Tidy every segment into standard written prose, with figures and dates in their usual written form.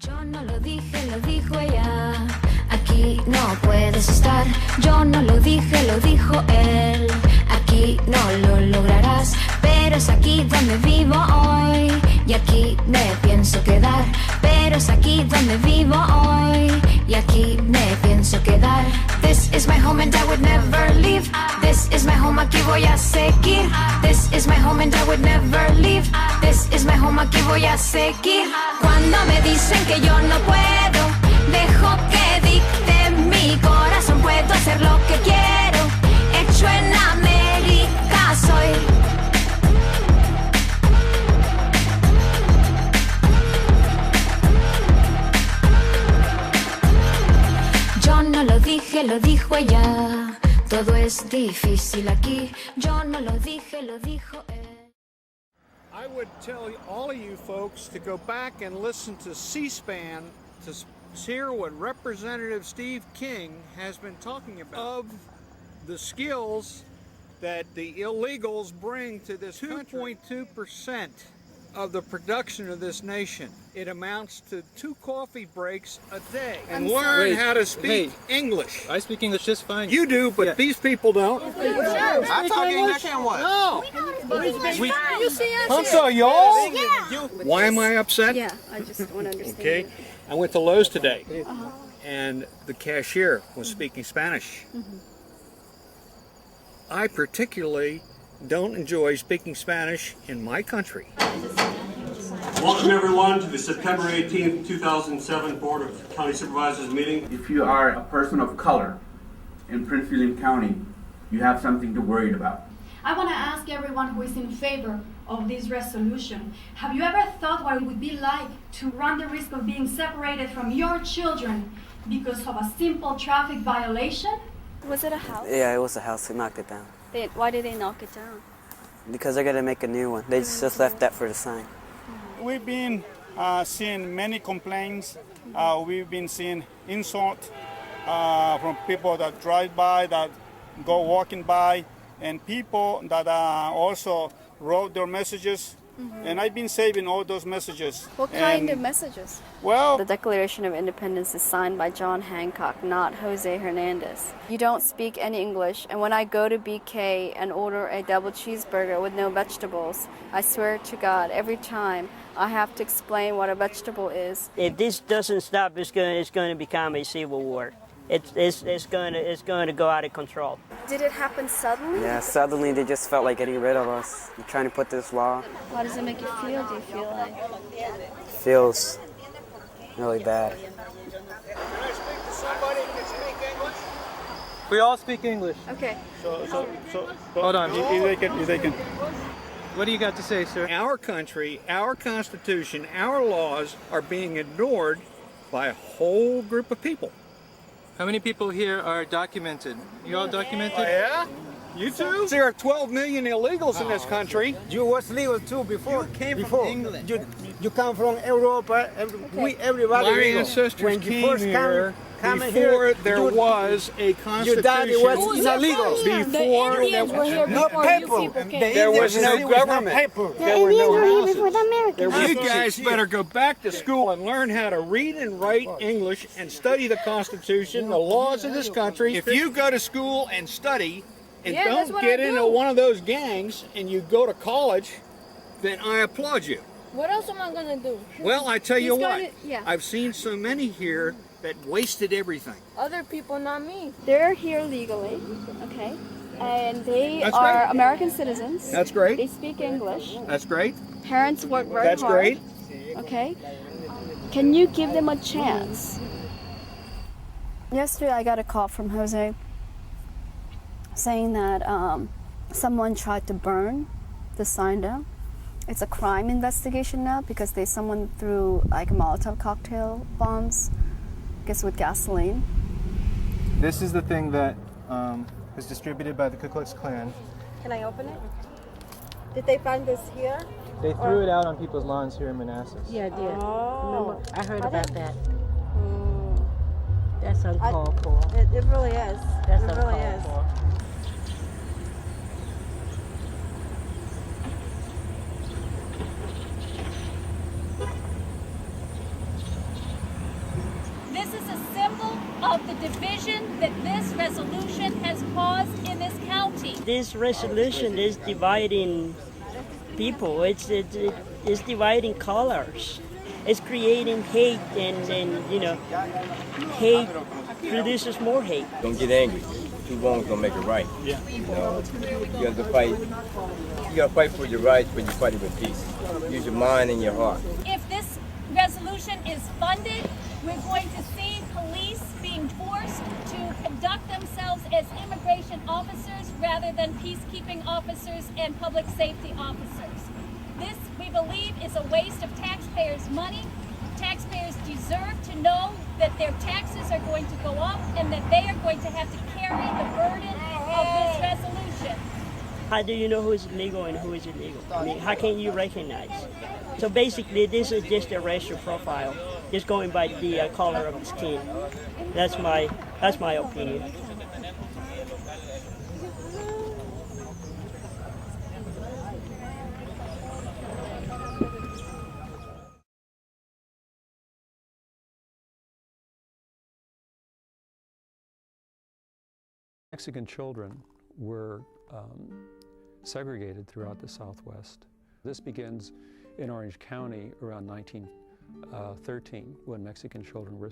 Yo no lo dije, lo dijo ella. Aquí no puedes estar. Yo no lo dije, lo dijo él. Aquí no lo lograrás, pero es aquí donde vivo hoy. Y aquí me pienso quedar, pero es aquí donde vivo hoy. Y aquí me pienso quedar. This is my home and I would never leave. This is my home, aquí voy a seguir. This is my home and I would never leave. This is my home, aquí voy a seguir. Cuando me dicen que yo no puedo, dejo que dicte mi corazón. Puedo hacer lo que quiero. Hecho en América soy. Yo no lo dije, lo dijo ella. Todo es difícil aquí. Yo no lo dije, lo dijo él. I would tell all of you folks to go back and listen to C-SPAN to hear what Representative Steve King has been talking about. Of the skills that the illegals bring to this 2.2% of the production of this nation. It amounts to 2 coffee breaks a day. And learn how to speak English. I speak English just fine. You do, but these people don't. I talk English and what? No. You see us I'm sorry, y'all. Yeah. Why am I upset? Yeah, I just want to understand. Okay. I went to Lowe's today, and the cashier was speaking Spanish. I particularly don't enjoy speaking Spanish in my country. Welcome everyone to the September 18th, 2007 Board of County Supervisors meeting. If you are a person of color in Prince William County, you have something to worry about. I want to ask everyone who is in favor of this resolution, have you ever thought what it would be like to run the risk of being separated from your children because of a simple traffic violation? Was it a house? Yeah, it was a house. They knocked it down. Why did they knock it down? Because they're going to make a new one. They just left that for the sign. We've been seeing many complaints. We've been seeing insults from people that drive by, that go walking by, and people that also wrote their messages. And I've been saving all those messages. What kind of messages? Well, the Declaration of Independence is signed by John Hancock, not Jose Hernandez. You don't speak any English, and when I go to BK and order a double cheeseburger with no vegetables, I swear to God, every time I have to explain what a vegetable is. If this doesn't stop, it's going to become a civil war. It's going to go out of control. Did it happen suddenly? Yeah, suddenly they just felt like getting rid of us. They're trying to put this law. How does it make you feel? Do you feel like? It feels really bad. Can I speak to somebody who can speak English? We all speak English. Okay. So Hold on. If they can. What do you got to say, sir? Our country, our Constitution, our laws are being ignored by a whole group of people. How many people here are documented? You all documented? Yeah? You too? There are 12 million illegals in this country. You was legal too before. You came from before. England. You come from Europe. Everybody My legal. ancestors When you came first here come before here, there was a your daddy constitution. was illegal. Before there was No paper. There was no government. Paper. There were no houses. Americans. You guys better go back to school and learn how to read and write English and study the Constitution, the laws of this country. If you go to school and study and don't get into one of those gangs and you go to college, then I applaud you. What else am I gonna do? Well, I tell you what, yeah. I've seen so many here that wasted everything. Other people, not me. They're here legally, okay? And they That's are great. American citizens. That's great. They speak English. That's great. Parents work very That's hard. great. Okay? Can you give them a chance? Yesterday I got a call from Jose saying that someone tried to burn the sign down. It's a crime investigation now because someone threw like Molotov cocktail bombs, I guess with gasoline. This is the thing that was distributed by the Ku Klux Klan. Can I open it? Did they find this here? They threw it out on people's lawns here in Manassas. Yeah, I did. Remember, I heard about that. Mm. That's uncalled for. It really is. That's it really uncalled is. for. of the division that this resolution has caused in this county. This resolution is dividing people. It's dividing colors. It's creating hate, and hate produces more hate. Don't get angry. Two wrongs don't make it right. Yeah. You have to fight. You got to fight for your rights, but you fight it with peace. Use your mind and your heart. If this resolution is funded, we're going to see police being forced to conduct themselves as immigration officers rather than peacekeeping officers and public safety officers. This, we believe, is a waste of taxpayers' money. Taxpayers deserve to know that their taxes are going to go up and that they are going to have to carry the burden of this resolution. How do you know who is legal and who is illegal? I mean, how can you recognize? So basically, this is just a racial profile, just going by the color of the skin. That's my opinion. Mexican children were segregated throughout the Southwest. This begins in Orange County around 1913 when Mexican children were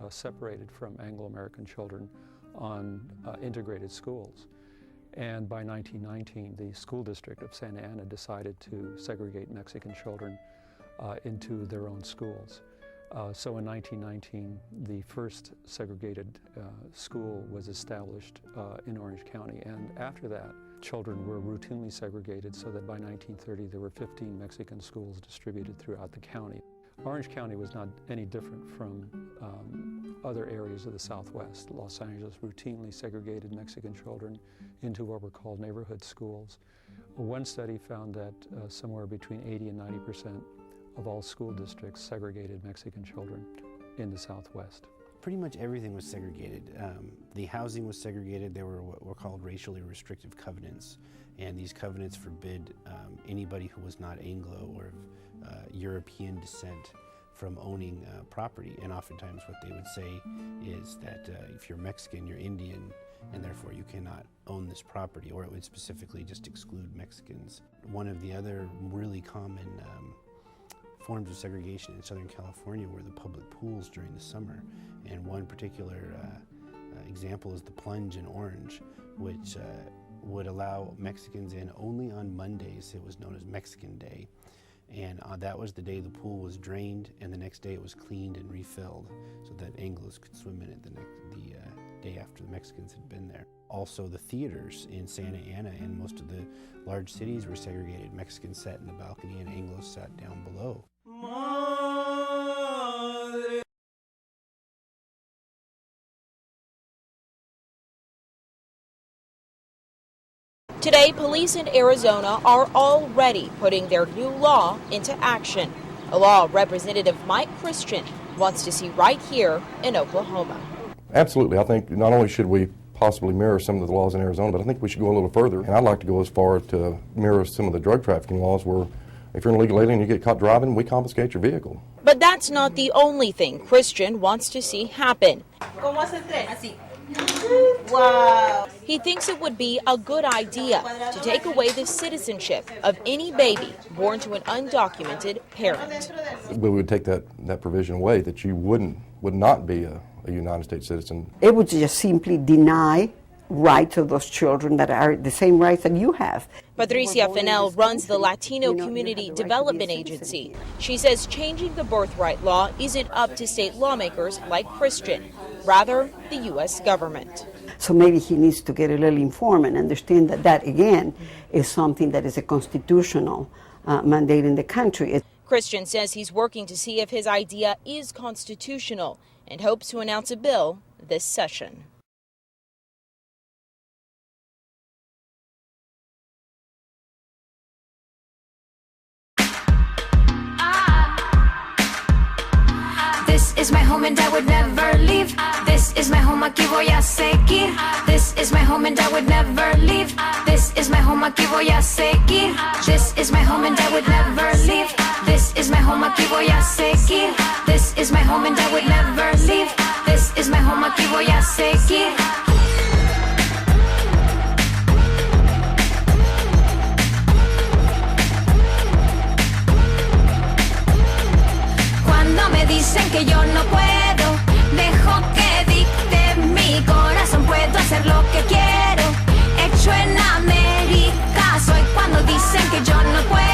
separated from Anglo-American children on integrated schools. And by 1919, the school district of Santa Ana decided to segregate Mexican children into their own schools. So in 1919, the first segregated school was established in Orange County, and after that, children were routinely segregated so that by 1930 there were 15 Mexican schools distributed throughout the county. Orange County was not any different from other areas of the Southwest. Los Angeles routinely segregated Mexican children into what were called neighborhood schools. One study found that somewhere between 80 and 90% of all school districts segregated Mexican children in the Southwest. Pretty much everything was segregated. The housing was segregated. There were what were called racially restrictive covenants, and these covenants forbid anybody who was not Anglo or European descent from owning property. And oftentimes what they would say is that if you're Mexican, you're Indian, and therefore you cannot own this property, or it would specifically just exclude Mexicans. One of the other really common forms of segregation in Southern California were the public pools during the summer. And one particular example is the plunge in Orange, which would allow Mexicans in only on Mondays. It was known as Mexican Day. And that was the day the pool was drained, and the next day it was cleaned and refilled so that Anglos could swim in it the day after the Mexicans had been there. Also, the theaters in Santa Ana and most of the large cities were segregated. Mexicans sat in the balcony and Anglos sat down below. Today, police in Arizona are already putting their new law into action, a law Representative Mike Christian wants to see right here in Oklahoma. Absolutely. I think not only should we possibly mirror some of the laws in Arizona, but I think we should go a little further. And I'd like to go as far to mirror some of the drug trafficking laws where if you're an illegal alien and you get caught driving, we confiscate your vehicle. But that's not the only thing Christian wants to see happen. Wow. He thinks it would be a good idea to take away the citizenship of any baby born to an undocumented parent. We would take that provision away, that you would not be a United States citizen. It would just simply deny rights of those children that are the same rights that you have. Patricia Fennell runs the Latino Community Development Agency. She says changing the birthright law isn't up to state lawmakers like Christian, rather the U.S. government. So maybe he needs to get a little informed and understand that again, is something that is a constitutional mandate in the country. Christian says he's working to see if his idea is constitutional and hopes to announce a bill this session. This is my home and I would never leave. This is my home, aquí voy a seguir. This is my home and I would never leave. This is my home, aquí voy a seguir. This is my home and I would never leave. This is my home, aquí voy a seguir. This is my home and I would never leave. This is is my home, aquí voy a seguir. Cuando me dicen que yo no puedo, dejo que dicte mi corazón, puedo hacer lo que quiero, hecho en América soy. Cuando dicen que yo no puedo,